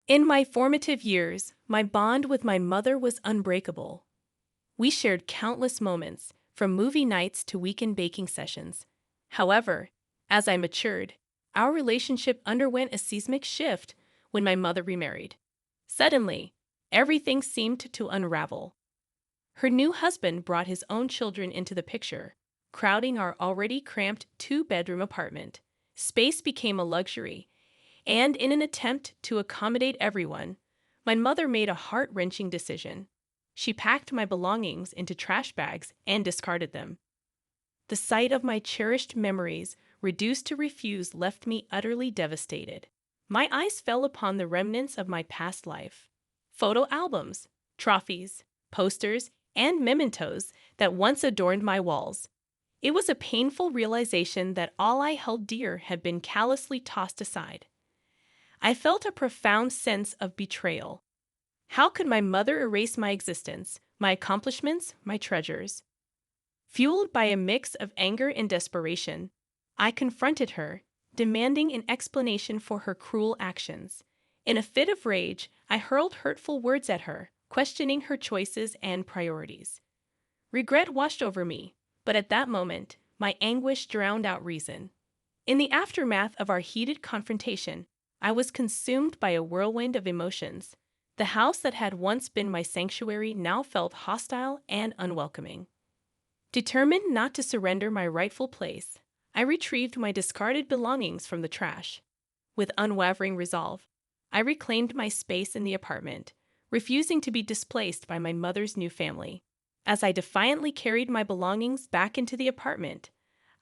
In my formative years, my bond with my mother was unbreakable. We shared countless moments, from movie nights to weekend baking sessions. However, as I matured, our relationship underwent a seismic shift when my mother remarried. Suddenly, everything seemed to unravel. Her new husband brought his own children into the picture, crowding our already cramped two-bedroom apartment. Space became a luxury, and in an attempt to accommodate everyone, my mother made a heart-wrenching decision. She packed my belongings into trash bags and discarded them. The sight of my cherished memories, reduced to refuse, left me utterly devastated. My eyes fell upon the remnants of my past life. Photo albums, trophies, posters, and mementos that once adorned my walls. It was a painful realization that all I held dear had been callously tossed aside. I felt a profound sense of betrayal. How could my mother erase my existence, my accomplishments, my treasures? Fueled by a mix of anger and desperation, I confronted her, demanding an explanation for her cruel actions. In a fit of rage, I hurled hurtful words at her, questioning her choices and priorities. Regret washed over me, but at that moment, my anguish drowned out reason. In the aftermath of our heated confrontation, I was consumed by a whirlwind of emotions. The house that had once been my sanctuary now felt hostile and unwelcoming. Determined not to surrender my rightful place, I retrieved my discarded belongings from the trash. With unwavering resolve, I reclaimed my space in the apartment, refusing to be displaced by my mother's new family. As I defiantly carried my belongings back into the apartment,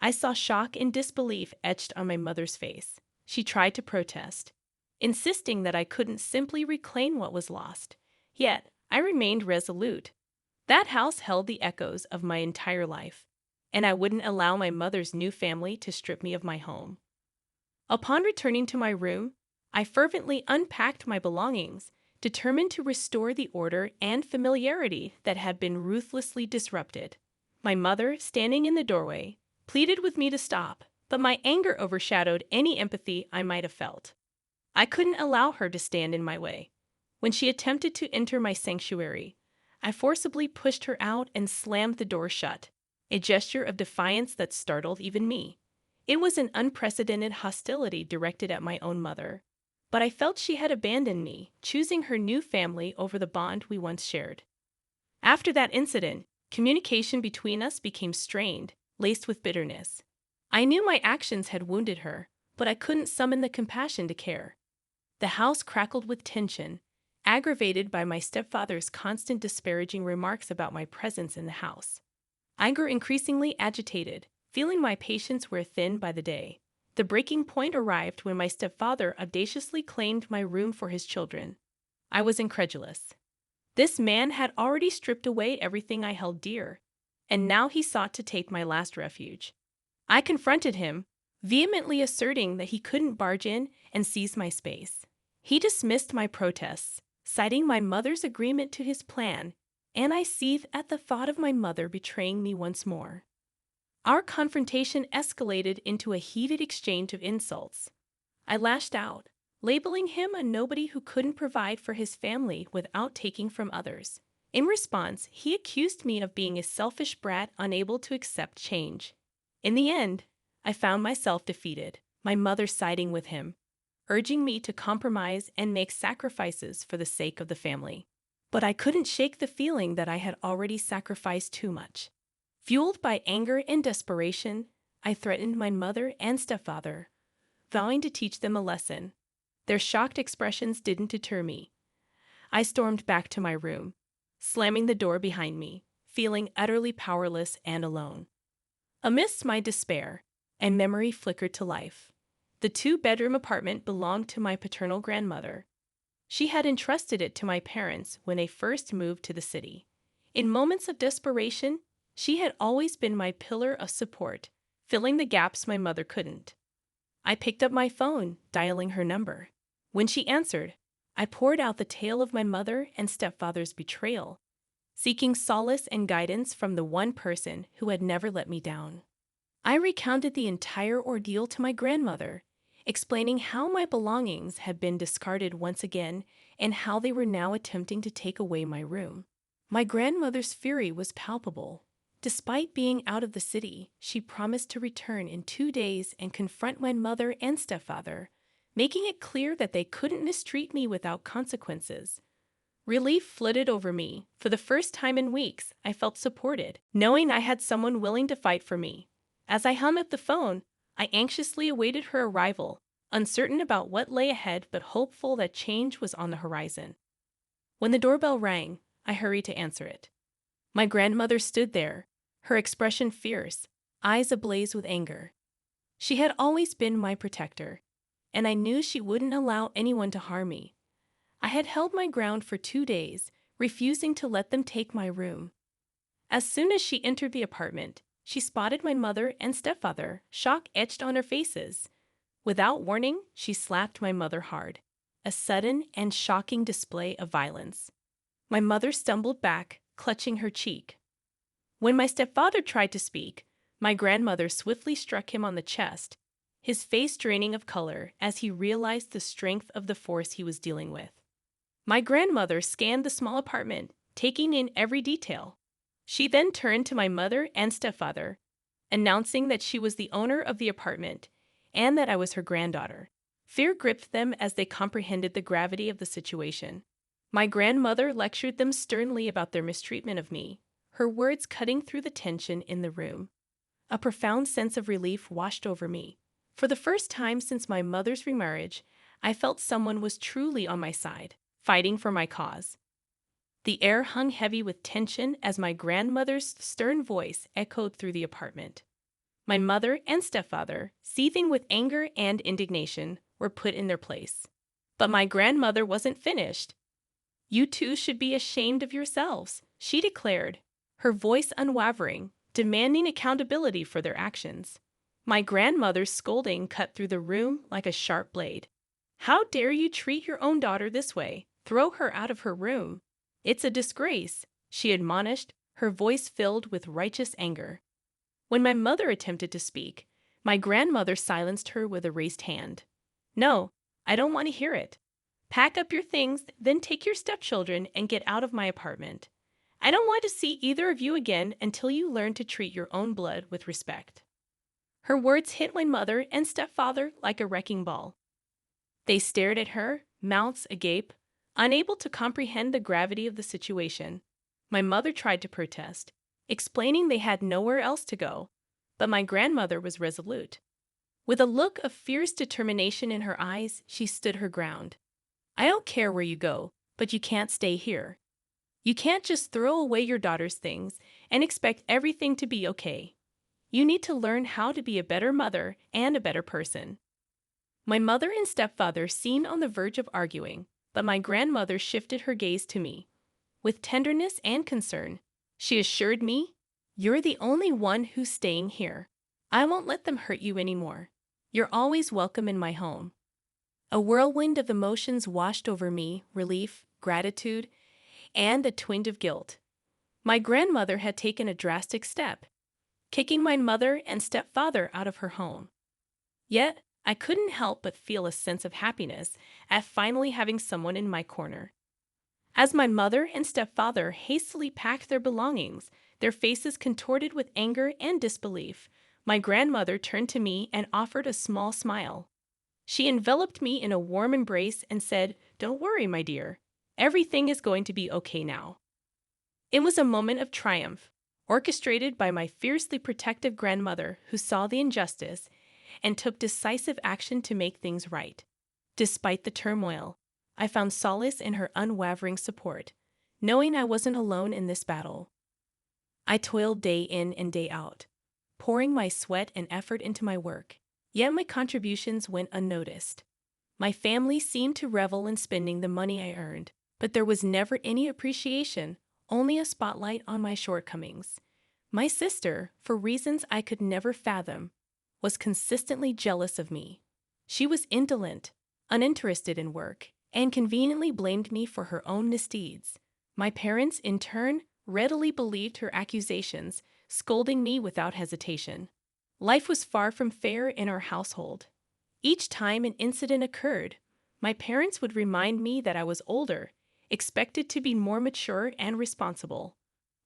I saw shock and disbelief etched on my mother's face. She tried to protest, insisting that I couldn't simply reclaim what was lost. Yet, I remained resolute. That house held the echoes of my entire life, and I wouldn't allow my mother's new family to strip me of my home. Upon returning to my room, I fervently unpacked my belongings, determined to restore the order and familiarity that had been ruthlessly disrupted. My mother, standing in the doorway, pleaded with me to stop, but my anger overshadowed any empathy I might have felt. I couldn't allow her to stand in my way. When she attempted to enter my sanctuary, I forcibly pushed her out and slammed the door shut, a gesture of defiance that startled even me. It was an unprecedented hostility directed at my own mother, but I felt she had abandoned me, choosing her new family over the bond we once shared. After that incident, communication between us became strained, laced with bitterness. I knew my actions had wounded her, but I couldn't summon the compassion to care. The house crackled with tension, aggravated by my stepfather's constant disparaging remarks about my presence in the house. I grew increasingly agitated, feeling my patience wear thin by the day. The breaking point arrived when my stepfather audaciously claimed my room for his children. I was incredulous. This man had already stripped away everything I held dear, and now he sought to take my last refuge. I confronted him, vehemently asserting that he couldn't barge in and seize my space. He dismissed my protests, citing my mother's agreement to his plan, and I seethed at the thought of my mother betraying me once more. Our confrontation escalated into a heated exchange of insults. I lashed out, labeling him a nobody who couldn't provide for his family without taking from others. In response, he accused me of being a selfish brat unable to accept change. In the end, I found myself defeated, my mother siding with him, urging me to compromise and make sacrifices for the sake of the family. But I couldn't shake the feeling that I had already sacrificed too much. Fueled by anger and desperation, I threatened my mother and stepfather, vowing to teach them a lesson. Their shocked expressions didn't deter me. I stormed back to my room, slamming the door behind me, feeling utterly powerless and alone. Amidst my despair, a memory flickered to life. The two-bedroom apartment belonged to my paternal grandmother. She had entrusted it to my parents when they first moved to the city. In moments of desperation, she had always been my pillar of support, filling the gaps my mother couldn't. I picked up my phone, dialing her number. When she answered, I poured out the tale of my mother and stepfather's betrayal, seeking solace and guidance from the one person who had never let me down. I recounted the entire ordeal to my grandmother, explaining how my belongings had been discarded once again and how they were now attempting to take away my room. My grandmother's fury was palpable. Despite being out of the city, she promised to return in 2 days and confront my mother and stepfather, making it clear that they couldn't mistreat me without consequences. Relief flooded over me. For the first time in weeks, I felt supported, knowing I had someone willing to fight for me. As I hung up the phone, I anxiously awaited her arrival, uncertain about what lay ahead but hopeful that change was on the horizon. When the doorbell rang, I hurried to answer it. My grandmother stood there, her expression fierce, eyes ablaze with anger. She had always been my protector, and I knew she wouldn't allow anyone to harm me. I had held my ground for 2 days, refusing to let them take my room. As soon as she entered the apartment, she spotted my mother and stepfather, shock etched on her faces. Without warning, she slapped my mother hard, a sudden and shocking display of violence. My mother stumbled back, clutching her cheek. When my stepfather tried to speak, my grandmother swiftly struck him on the chest, his face draining of color as he realized the strength of the force he was dealing with. My grandmother scanned the small apartment, taking in every detail. She then turned to my mother and stepfather, announcing that she was the owner of the apartment and that I was her granddaughter. Fear gripped them as they comprehended the gravity of the situation. My grandmother lectured them sternly about their mistreatment of me, her words cutting through the tension in the room. A profound sense of relief washed over me. For the first time since my mother's remarriage, I felt someone was truly on my side, fighting for my cause. The air hung heavy with tension as my grandmother's stern voice echoed through the apartment. My mother and stepfather, seething with anger and indignation, were put in their place. But my grandmother wasn't finished. "You two should be ashamed of yourselves," she declared, her voice unwavering, demanding accountability for their actions. My grandmother's scolding cut through the room like a sharp blade. "How dare you treat your own daughter this way? Throw her out of her room. It's a disgrace," she admonished, her voice filled with righteous anger. When my mother attempted to speak, my grandmother silenced her with a raised hand. "No, I don't want to hear it. Pack up your things, then take your stepchildren and get out of my apartment. I don't want to see either of you again until you learn to treat your own blood with respect." Her words hit my mother and stepfather like a wrecking ball. They stared at her, mouths agape, unable to comprehend the gravity of the situation. My mother tried to protest, explaining they had nowhere else to go, but my grandmother was resolute. With a look of fierce determination in her eyes, she stood her ground. "I don't care where you go, but you can't stay here. You can't just throw away your daughter's things and expect everything to be okay. You need to learn how to be a better mother and a better person." My mother and stepfather seemed on the verge of arguing, but my grandmother shifted her gaze to me. With tenderness and concern, she assured me, "You're the only one who's staying here. I won't let them hurt you anymore. You're always welcome in my home." A whirlwind of emotions washed over me, relief, gratitude, and a twinge of guilt. My grandmother had taken a drastic step, kicking my mother and stepfather out of her home. Yet, I couldn't help but feel a sense of happiness at finally having someone in my corner. As my mother and stepfather hastily packed their belongings, their faces contorted with anger and disbelief, my grandmother turned to me and offered a small smile. She enveloped me in a warm embrace and said, "Don't worry, my dear. Everything is going to be okay now." It was a moment of triumph, orchestrated by my fiercely protective grandmother who saw the injustice and took decisive action to make things right. Despite the turmoil, I found solace in her unwavering support, knowing I wasn't alone in this battle. I toiled day in and day out, pouring my sweat and effort into my work, yet my contributions went unnoticed. My family seemed to revel in spending the money I earned, but there was never any appreciation, only a spotlight on my shortcomings. My sister, for reasons I could never fathom, was consistently jealous of me. She was indolent, uninterested in work, and conveniently blamed me for her own misdeeds. My parents, in turn, readily believed her accusations, scolding me without hesitation. Life was far from fair in our household. Each time an incident occurred, my parents would remind me that I was older, expected to be more mature and responsible,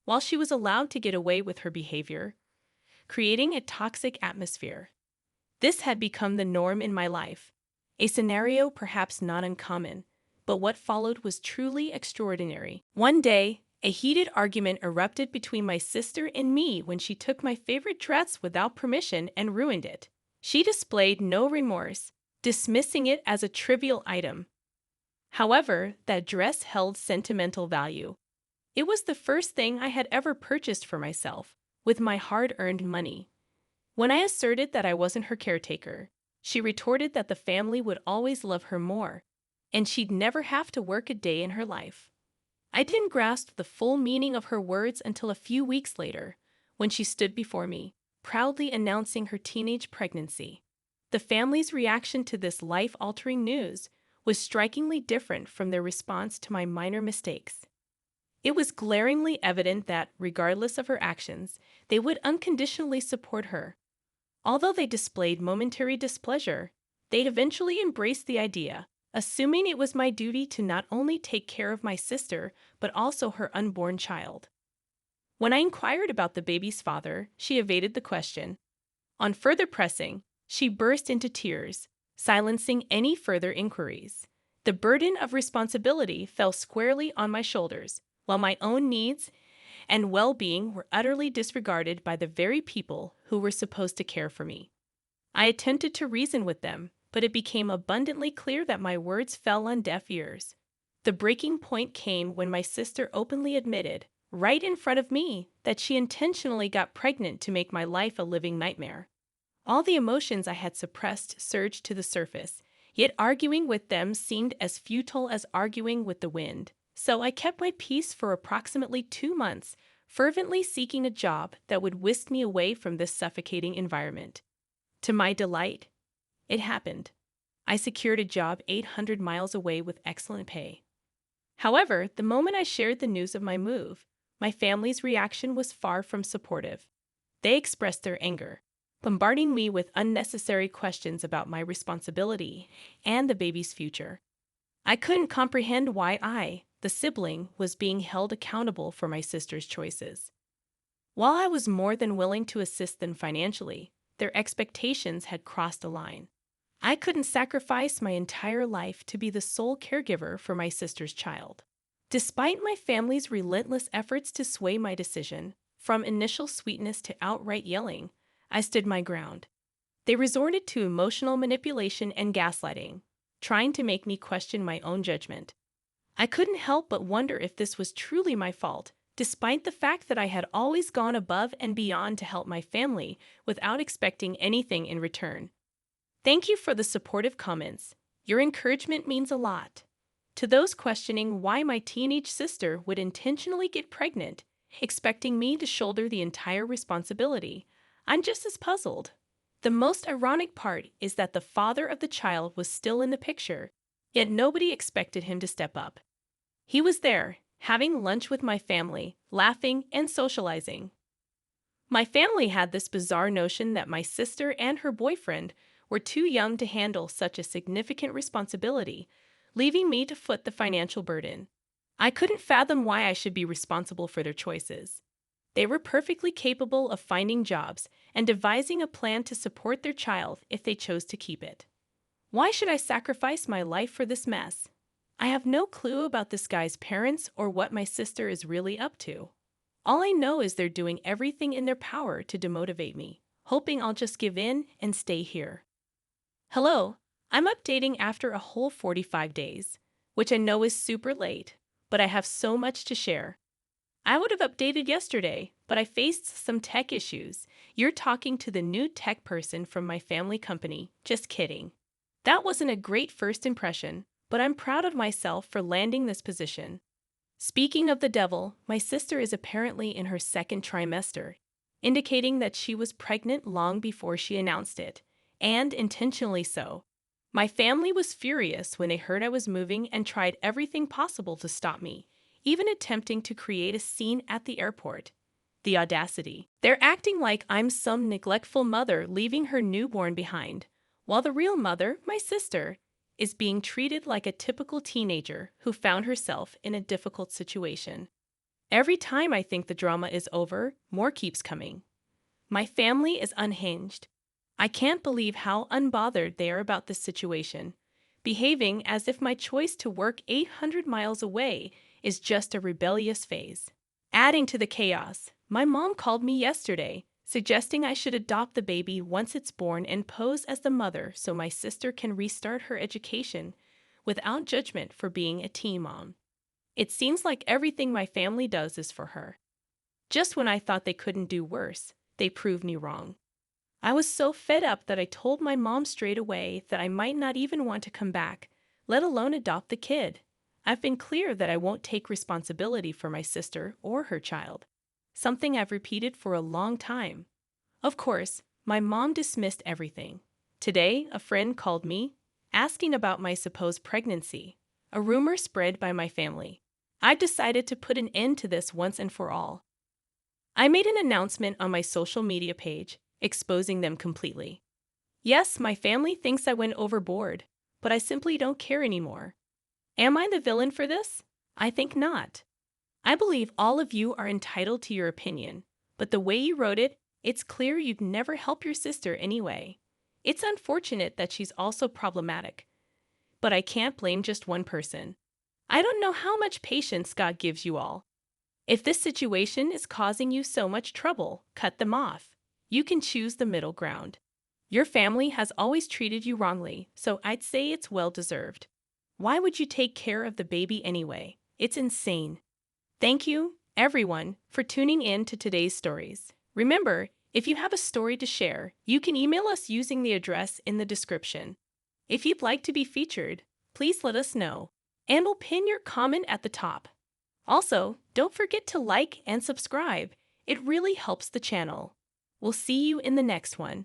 while she was allowed to get away with her behavior, creating a toxic atmosphere. This had become the norm in my life, a scenario perhaps not uncommon, but what followed was truly extraordinary. One day, a heated argument erupted between my sister and me when she took my favorite dress without permission and ruined it. She displayed no remorse, dismissing it as a trivial item. However, that dress held sentimental value. It was the first thing I had ever purchased for myself, with my hard-earned money. When I asserted that I wasn't her caretaker, she retorted that the family would always love her more, and she'd never have to work a day in her life. I didn't grasp the full meaning of her words until a few weeks later, when she stood before me, proudly announcing her teenage pregnancy. The family's reaction to this life-altering news was strikingly different from their response to my minor mistakes. It was glaringly evident that, regardless of her actions, they would unconditionally support her. Although they displayed momentary displeasure, they eventually embraced the idea, assuming it was my duty to not only take care of my sister, but also her unborn child. When I inquired about the baby's father, she evaded the question. On further pressing, she burst into tears, silencing any further inquiries. The burden of responsibility fell squarely on my shoulders, while my own needs and well-being were utterly disregarded by the very people who were supposed to care for me. I attempted to reason with them, but it became abundantly clear that my words fell on deaf ears. The breaking point came when my sister openly admitted, right in front of me, that she intentionally got pregnant to make my life a living nightmare. All the emotions I had suppressed surged to the surface, yet arguing with them seemed as futile as arguing with the wind. So I kept my peace for approximately 2 months, fervently seeking a job that would whisk me away from this suffocating environment. To my delight, it happened. I secured a job 800 miles away with excellent pay. However, the moment I shared the news of my move, my family's reaction was far from supportive. They expressed their anger, bombarding me with unnecessary questions about my responsibility and the baby's future. I couldn't comprehend why I, the sibling, was being held accountable for my sister's choices. While I was more than willing to assist them financially, their expectations had crossed a line. I couldn't sacrifice my entire life to be the sole caregiver for my sister's child. Despite my family's relentless efforts to sway my decision, from initial sweetness to outright yelling, I stood my ground. They resorted to emotional manipulation and gaslighting, trying to make me question my own judgment. I couldn't help but wonder if this was truly my fault, despite the fact that I had always gone above and beyond to help my family without expecting anything in return. Thank you for the supportive comments. Your encouragement means a lot. To those questioning why my teenage sister would intentionally get pregnant, expecting me to shoulder the entire responsibility, I'm just as puzzled. The most ironic part is that the father of the child was still in the picture, yet nobody expected him to step up. He was there, having lunch with my family, laughing and socializing. My family had this bizarre notion that my sister and her boyfriend were too young to handle such a significant responsibility, leaving me to foot the financial burden. I couldn't fathom why I should be responsible for their choices. They were perfectly capable of finding jobs and devising a plan to support their child if they chose to keep it. Why should I sacrifice my life for this mess? I have no clue about this guy's parents or what my sister is really up to. All I know is they're doing everything in their power to demotivate me, hoping I'll just give in and stay here. Hello, I'm updating after a whole 45 days, which I know is super late, but I have so much to share. I would have updated yesterday, but I faced some tech issues. You're talking to the new tech person from my family company. Just kidding. That wasn't a great first impression, but I'm proud of myself for landing this position. Speaking of the devil, my sister is apparently in her second trimester, indicating that she was pregnant long before she announced it, and intentionally so. My family was furious when they heard I was moving and tried everything possible to stop me, even attempting to create a scene at the airport. The audacity. They're acting like I'm some neglectful mother leaving her newborn behind, while the real mother, my sister, is being treated like a typical teenager who found herself in a difficult situation. Every time I think the drama is over, more keeps coming. My family is unhinged. I can't believe how unbothered they are about this situation, behaving as if my choice to work 800 miles away is just a rebellious phase. Adding to the chaos, my mom called me yesterday, suggesting I should adopt the baby once it's born and pose as the mother so my sister can restart her education without judgment for being a teen mom. It seems like everything my family does is for her. Just when I thought they couldn't do worse, they proved me wrong. I was so fed up that I told my mom straight away that I might not even want to come back, let alone adopt the kid. I've been clear that I won't take responsibility for my sister or her child, something I've repeated for a long time. Of course, my mom dismissed everything. Today, a friend called me, asking about my supposed pregnancy, a rumor spread by my family. I decided to put an end to this once and for all. I made an announcement on my social media page, exposing them completely. Yes, my family thinks I went overboard, but I simply don't care anymore. Am I the villain for this? I think not. I believe all of you are entitled to your opinion, but the way you wrote it, it's clear you'd never help your sister anyway. It's unfortunate that she's also problematic, but I can't blame just one person. I don't know how much patience God gives you all. If this situation is causing you so much trouble, cut them off. You can choose the middle ground. Your family has always treated you wrongly, so I'd say it's well-deserved. Why would you take care of the baby anyway? It's insane. Thank you, everyone, for tuning in to today's stories. Remember, if you have a story to share, you can email us using the address in the description. If you'd like to be featured, please let us know, and we'll pin your comment at the top. Also, don't forget to like and subscribe. It really helps the channel. We'll see you in the next one.